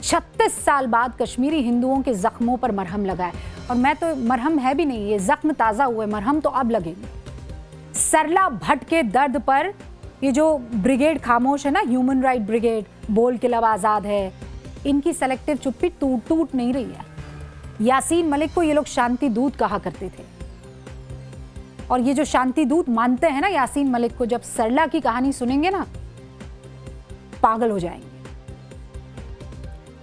36 साल बाद कश्मीरी हिंदुओं के जख्मों पर मरहम लगाए। और मैं तो, मरहम है भी नहीं, ये जख्म ताज़ा हुए, मरहम तो अब लगेंगे। सरला भट्ट के दर्द पर ये जो ब्रिगेड खामोश है ना, ह्यूमन राइट ब्रिगेड, बोल के लब आज़ाद है, इनकी सेलेक्टिव चुप्पी टूट नहीं रही है। यासीन मलिक को ये लोग शांति दूत कहा करते थे, और ये जो शांति दूत मानते हैं ना यासीन मलिक को, जब सरला की कहानी सुनेंगे ना पागल हो जाएंगे।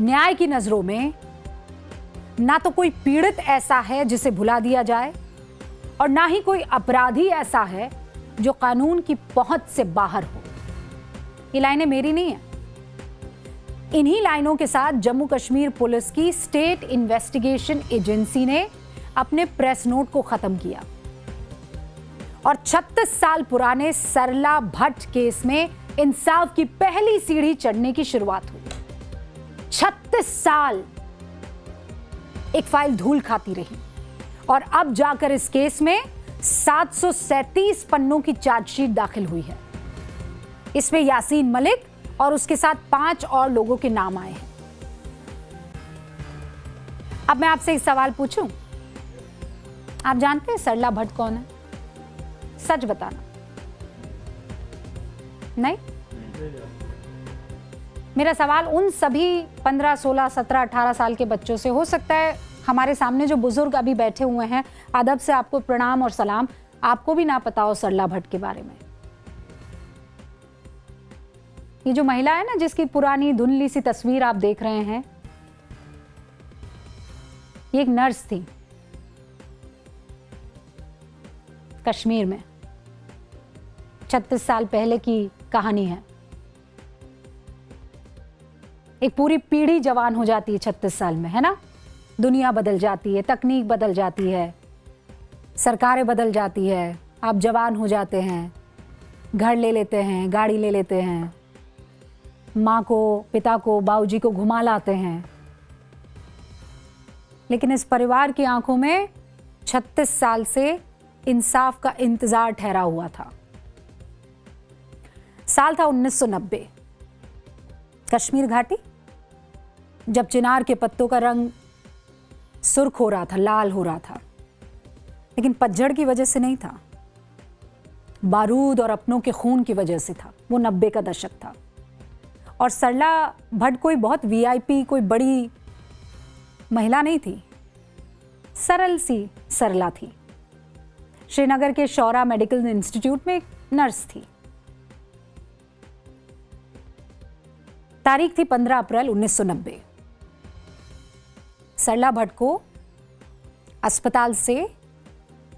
न्याय की नजरों में ना तो कोई पीड़ित ऐसा है जिसे भुला दिया जाए, और ना ही कोई अपराधी ऐसा है जो कानून की पहुंच से बाहर हो। ये लाइनें मेरी नहीं है। इन्हीं लाइनों के साथ जम्मू कश्मीर पुलिस की स्टेट इन्वेस्टिगेशन एजेंसी ने अपने प्रेस नोट को खत्म किया और 36 साल पुराने सरला भट्ट केस में इंसाफ की पहली सीढ़ी चढ़ने की शुरुआत हुई। 36 साल एक फाइल धूल खाती रही, और अब जाकर इस केस में 737 पन्नों की चार्जशीट दाखिल हुई है। इसमें यासीन मलिक और उसके साथ 5 और लोगों के नाम आए हैं। अब मैं आपसे एक सवाल पूछूं, आप जानते हैं सरला भट्ट कौन है? सच बताना। नहीं? मेरा सवाल उन सभी 15, 16, 17, 18 साल के बच्चों से, हो सकता है हमारे सामने जो बुजुर्ग अभी बैठे हुए हैं, अदब से आपको प्रणाम और सलाम, आपको भी ना पता हो सरला भट्ट के बारे में। ये जो महिला है ना, जिसकी पुरानी धुंधली सी तस्वीर आप देख रहे हैं, ये एक नर्स थी कश्मीर में। 36 साल पहले की कहानी है। एक पूरी पीढ़ी जवान हो जाती है 36 साल में, है ना? दुनिया बदल जाती है, तकनीक बदल जाती है, सरकारें बदल जाती है, आप जवान हो जाते हैं, घर ले लेते हैं, गाड़ी ले लेते हैं, माँ को, पिता को, बाबूजी को घुमा लाते हैं। लेकिन इस परिवार की आंखों में 36 साल से इंसाफ का इंतजार ठहरा हुआ था। साल था 1990। कश्मीर घाटी, जब चिनार के पत्तों का रंग सुर्ख हो रहा था, लाल हो रहा था, लेकिन पतझड़ की वजह से नहीं था, बारूद और अपनों के खून की वजह से था। वो 90 का दशक था, और सरला भट्ट कोई बहुत वीआईपी, कोई बड़ी महिला नहीं थी, सरल सी सरला थी। श्रीनगर के शौरा मेडिकल इंस्टीट्यूट में एक नर्स थी। तारीख थी 15 अप्रैल 1990। सरला भट्ट को अस्पताल से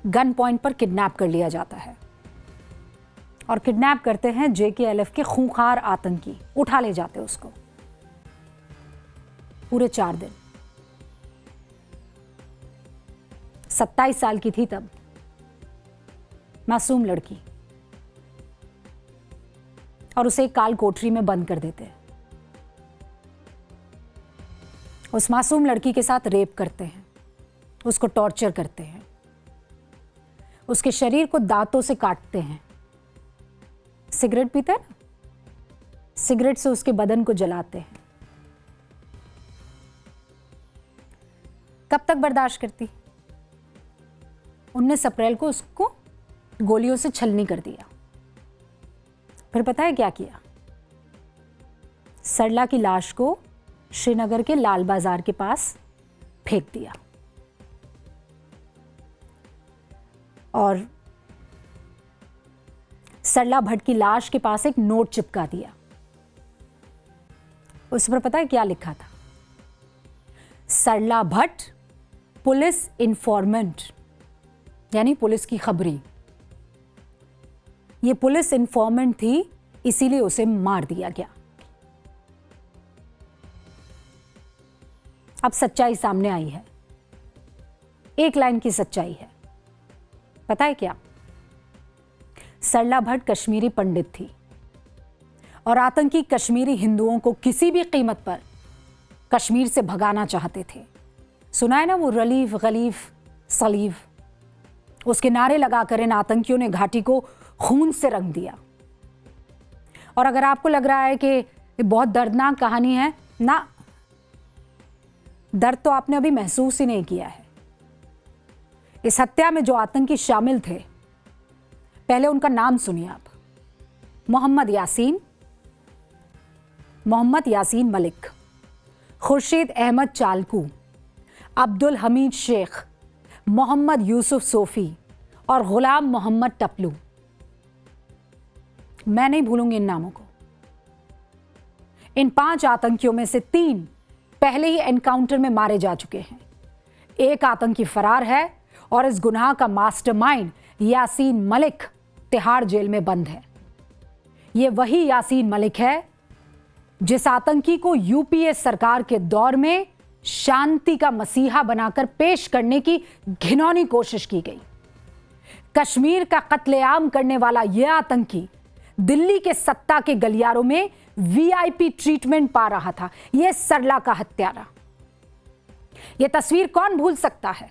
गन पॉइंट पर किडनैप कर लिया जाता है, और किडनैप करते हैं JKLF के खूंखार आतंकी, उठा ले जाते उसको। पूरे 4 दिन। 27 साल की थी तब, मासूम लड़की, और उसे एक काल कोठरी में बंद कर देते हैं। उस मासूम लड़की के साथ रेप करते हैं, उसको टॉर्चर करते हैं, उसके शरीर को दांतों से काटते हैं। सिगरेट पीते हैं ना, सिगरेट से उसके बदन को जलाते हैं। कब तक बर्दाश्त करती? 19 अप्रैल को उसको गोलियों से छलनी कर दिया। फिर पता है क्या किया? सरला की लाश को श्रीनगर के लाल बाजार के पास फेंक दिया, और सरला भट्ट की लाश के पास एक नोट चिपका दिया। उस पर पता है क्या लिखा था? सरला भट्ट पुलिस इंफॉर्मेंट, यानी पुलिस की खबरी। ये पुलिस इंफॉर्मेंट थी, इसीलिए उसे मार दिया गया। अब सच्चाई सामने आई है, एक लाइन की सच्चाई है। पता है क्या? सरला भट्ट कश्मीरी पंडित थी, और आतंकी कश्मीरी हिंदुओं को किसी भी कीमत पर कश्मीर से भगाना चाहते थे। सुना है ना वो रलीफ गलीफ सलीफ, उसके नारे लगाकर इन आतंकियों ने घाटी को खून से रंग दिया। और अगर आपको लग रहा है कि ये बहुत दर्दनाक कहानी है, ना, दर्द तो आपने अभी महसूस ही नहीं किया है। इस हत्या में जो आतंकी शामिल थे, पहले उनका नाम सुनिए आप। मोहम्मद यासीन मलिक, खुर्शीद अहमद चालकू, अब्दुल हमीद शेख, मोहम्मद यूसुफ सोफी और गुलाम मोहम्मद टपलू। मैं नहीं भूलूंगी इन नामों को। इन 5 आतंकियों में से 3 पहले ही एनकाउंटर में मारे जा चुके हैं। एक आतंकी फरार है और इस गुनाह का मास्टरमाइंड यासीन मलिक तिहाड़ जेल में बंद है। यह वही यासीन मलिक है जिस आतंकी को यूपीए सरकार के दौर में शांति का मसीहा बनाकर पेश करने की घिनौनी कोशिश की गई। कश्मीर का कत्लेआम करने वाला यह आतंकी दिल्ली के सत्ता के गलियारों में वीआईपी ट्रीटमेंट पा रहा था। यह सरला का हत्यारा। यह तस्वीर कौन भूल सकता है?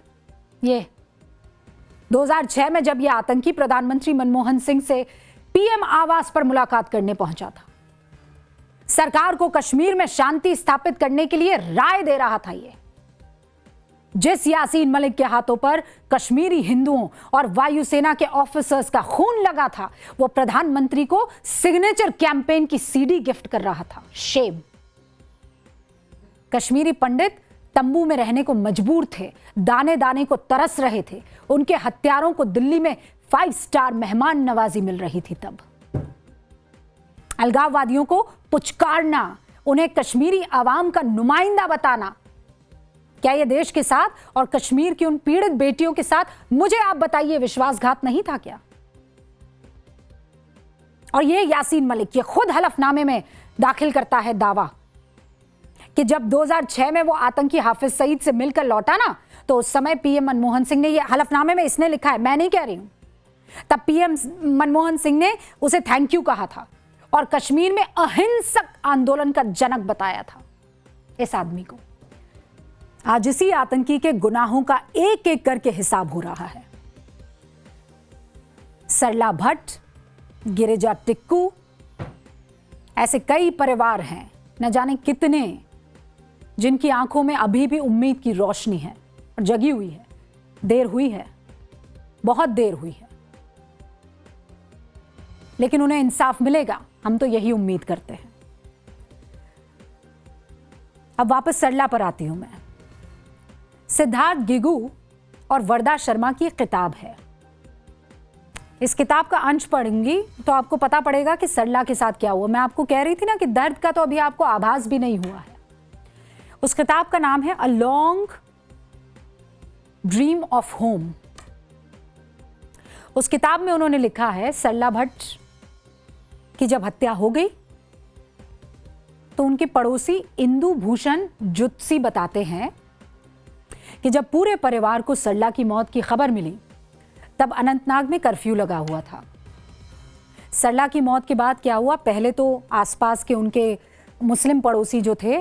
यह 2006 में जब यह आतंकी प्रधानमंत्री मनमोहन सिंह से पीएम आवास पर मुलाकात करने पहुंचा था, सरकार को कश्मीर में शांति स्थापित करने के लिए राय दे रहा था। यह जिस यासीन मलिक के हाथों पर कश्मीरी हिंदुओं और वायुसेना के ऑफिसर्स का खून लगा था, वो प्रधानमंत्री को सिग्नेचर कैंपेन की सीडी गिफ्ट कर रहा था। शेम। कश्मीरी पंडित तंबू में रहने को मजबूर थे, दाने दाने को तरस रहे थे। उनके हत्यारों को दिल्ली में 5 स्टार मेहमान नवाजी मिल रही थी। तब अलगाववादियों को पुचकारना, उन्हें कश्मीरी आवाम का नुमाइंदा बताना, क्या यह देश के साथ और कश्मीर की उन पीड़ित बेटियों के साथ, मुझे आप बताइए, विश्वासघात नहीं था क्या? और यह यासीन मलिक ये खुद हलफनामे में दाखिल करता है दावा कि जब 2006 में वो आतंकी हाफिज सईद से मिलकर लौटा ना, तो उस समय पीएम मनमोहन सिंह ने, ये हलफनामे में इसने लिखा है, मैं नहीं कह रही हूं, तब पीएम मनमोहन सिंह ने उसे थैंक यू कहा था और कश्मीर में अहिंसक आंदोलन का जनक बताया था इस आदमी को। आज इसी आतंकी के गुनाहों का एक एक करके हिसाब हो रहा है। सरला भट्ट, गिरिजा टिक्कू, ऐसे कई परिवार हैं, न जाने कितने, जिनकी आंखों में अभी भी उम्मीद की रोशनी है और जगी हुई है। देर हुई है, बहुत देर हुई है, लेकिन उन्हें इंसाफ मिलेगा, हम तो यही उम्मीद करते हैं। अब वापस सरला पर आती हूं मैं। सिद्धार्थ गिगू और वरदा शर्मा की किताब है। इस किताब का अंश पढ़ूंगी तो आपको पता पड़ेगा कि सरला के साथ क्या हुआ। मैं आपको कह रही थी ना कि दर्द का तो अभी आपको आभास भी नहीं हुआ है। उस किताब का नाम है a long dream of home. उस किताब में उन्होंने लिखा है, सरला भट्ट की जब हत्या हो गई तो उनके पड़ोसी इंदु भूषण जुत्सी बताते हैं कि जब पूरे परिवार को सरला की मौत की खबर मिली, तब अनंतनाग में कर्फ्यू लगा हुआ था। सरला की मौत के बाद क्या हुआ, पहले तो आसपास के उनके मुस्लिम पड़ोसी जो थे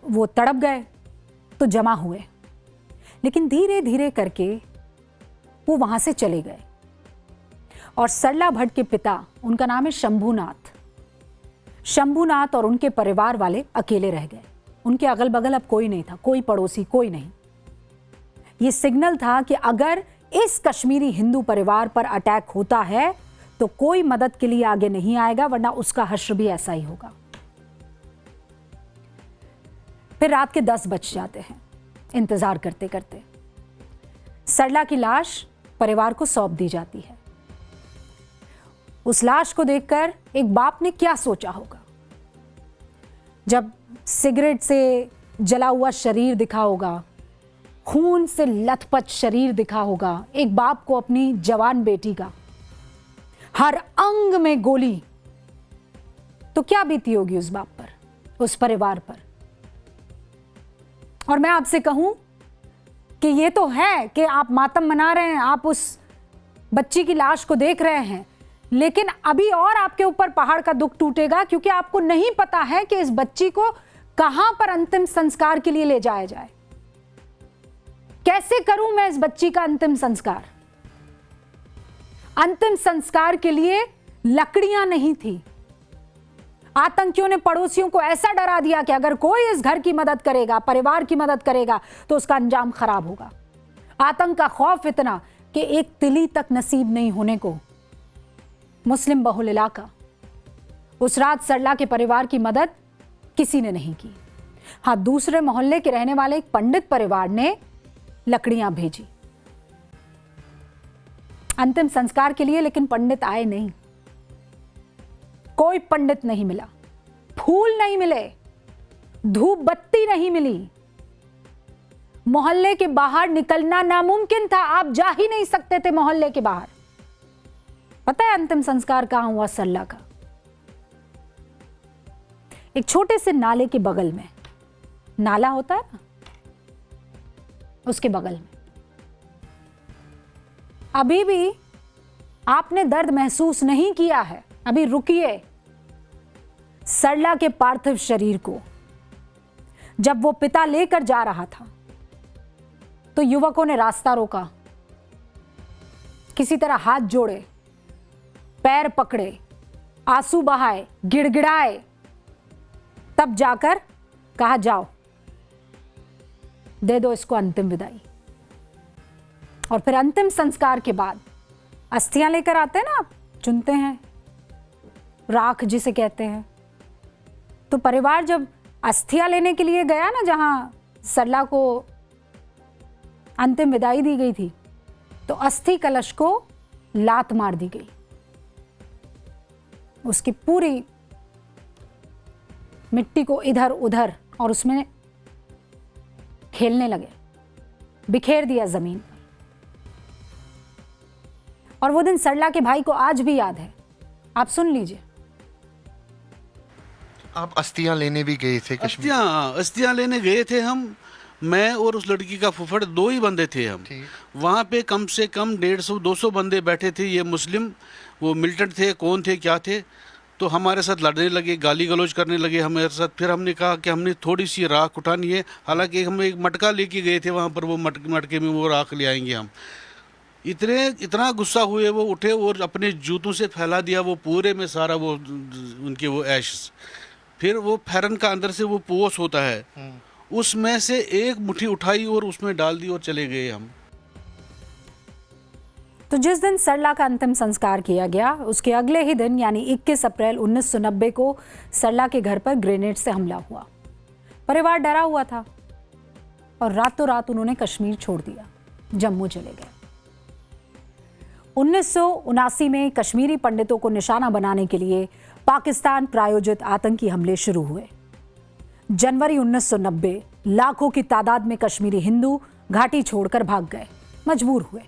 वो तड़प गए, तो जमा हुए, लेकिन धीरे धीरे करके वो वहां से चले गए। और सरला भट्ट के पिता, उनका नाम है शंभूनाथ और उनके परिवार वाले अकेले रह गए। उनके अगल बगल अब कोई नहीं था, कोई पड़ोसी, कोई नहीं। ये सिग्नल था कि अगर इस कश्मीरी हिंदू परिवार पर अटैक होता है तो कोई मदद के लिए आगे नहीं आएगा, वरना उसका हश्र भी ऐसा ही होगा। फिर रात के 10 बज जाते हैं इंतजार करते करते। सरला की लाश परिवार को सौंप दी जाती है। उस लाश को देखकर एक बाप ने क्या सोचा होगा, जब सिगरेट से जला हुआ शरीर दिखा होगा, खून से लथपथ शरीर दिखा होगा एक बाप को अपनी जवान बेटी का, हर अंग में गोली, तो क्या बीती होगी उस बाप पर, उस परिवार पर। और मैं आपसे कहूं कि ये तो है कि आप मातम मना रहे हैं, आप उस बच्ची की लाश को देख रहे हैं, लेकिन अभी और आपके ऊपर पहाड़ का दुख टूटेगा, क्योंकि आपको नहीं पता है कि इस बच्ची को कहां पर अंतिम संस्कार के लिए ले जाया जाए। कैसे करूं मैं इस बच्ची का अंतिम संस्कार? अंतिम संस्कार के लिए लकड़ियां नहीं थी, आतंकियों ने पड़ोसियों को ऐसा डरा दिया कि अगर कोई इस घर की मदद करेगा, परिवार की मदद करेगा, तो उसका अंजाम खराब होगा। आतंक का खौफ इतना कि एक तिली तक नसीब नहीं होने को मुस्लिम बहुल इलाका। उस रात सरला के परिवार की मदद किसी ने नहीं की। हाँ, दूसरे मोहल्ले के रहने वाले एक पंडित परिवार ने लकड़ियां भेजी अंतिम संस्कार के लिए, लेकिन पंडित आए नहीं। कोई पंडित नहीं मिला, फूल नहीं मिले, धूप बत्ती नहीं मिली। मोहल्ले के बाहर निकलना नामुमकिन था, आप जा ही नहीं सकते थे मोहल्ले के बाहर। पता है अंतिम संस्कार कहां हुआ? सरला का एक छोटे से नाले के बगल में, नाला होता है ना, उसके बगल में। अभी भी आपने दर्द महसूस नहीं किया है, अभी रुकिए। सरला के पार्थिव शरीर को जब वो पिता लेकर जा रहा था तो युवकों ने रास्ता रोका, किसी तरह हाथ जोड़े, पैर पकड़े, आंसू बहाए, गिड़गिड़ाए, तब जाकर कहा जाओ दे दो इसको अंतिम विदाई। और फिर अंतिम संस्कार के बाद अस्थियां लेकर आते हैं ना, आप चुनते हैं, राख जिसे कहते हैं। तो परिवार जब अस्थियां लेने के लिए गया ना, जहां सरला को अंतिम विदाई दी गई थी, तो अस्थि कलश को लात मार दी गई। उसकी पूरी मिट्टी को इधर उधर और उसमें खेलने लगे, बिखेर दिया जमीन पर। और वो दिन सरला के भाई को आज भी याद है, आप सुन लीजिए। आप अस्थियां लेने भी गए थे कश्मीर? अस्थियां लेने गए थे हम, मैं और उस लड़की का फुफड़, दो ही बंदे थे हम। वहाँ पे कम से कम 150-200 बंदे बैठे थे। ये मुस्लिम, वो मिलिटेंट थे, कौन थे क्या थे, तो हमारे साथ लड़ने लगे, गाली गलौज करने लगे हमारे साथ। फिर हमने कहा कि हमने थोड़ी सी राख उठानी है, हालांकि हम एक मटका लेके गए थे वहाँ पर, वो मटके में वो राख ले आएंगे हम। इतना गुस्सा हुए, वो उठे और अपने जूतों से फैला दिया वो पूरे में सारा वो उनके वो ऐश। फिर वो फैरन का अंदर से वो पोस होता है, उसमें से एक मुट्ठी उठाई और उसमें डाल दी और चले गए हम। तो जिस दिन सरला का अंतिम संस्कार किया गया, उसके अगले ही दिन यानी 21 अप्रैल 1990 को सरला के घर पर ग्रेनेड से हमला हुआ। परिवार डरा हुआ था और रातों रात उन्होंने कश्मीर छोड़ दिया, जम्मू चले गए। 1979 में कश्मीरी पंडितों को निशाना बनाने के लिए पाकिस्तान प्रायोजित आतंकी हमले शुरू हुए। जनवरी 1990 लाखों की तादाद में कश्मीरी हिंदू घाटी छोड़कर भाग गए, मजबूर हुए।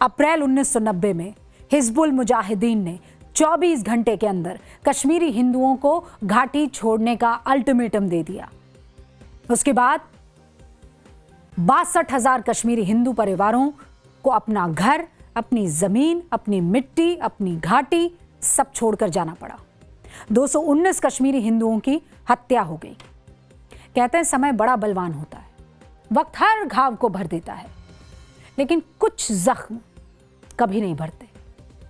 अप्रैल 1990 में हिजबुल मुजाहिदीन ने 24 घंटे के अंदर कश्मीरी हिंदुओं को घाटी छोड़ने का अल्टीमेटम दे दिया। उसके बाद 62,000 कश्मीरी हिंदू परिवारों को अपना घर, अपनी जमीन, अपनी मिट्टी, अपनी घाटी सब छोड़कर जाना पड़ा। 219 कश्मीरी हिंदुओं की हत्या हो गई। कहते हैं समय बड़ा बलवान होता है, वक्त हर घाव को भर देता है, लेकिन कुछ जख्म कभी नहीं भरते।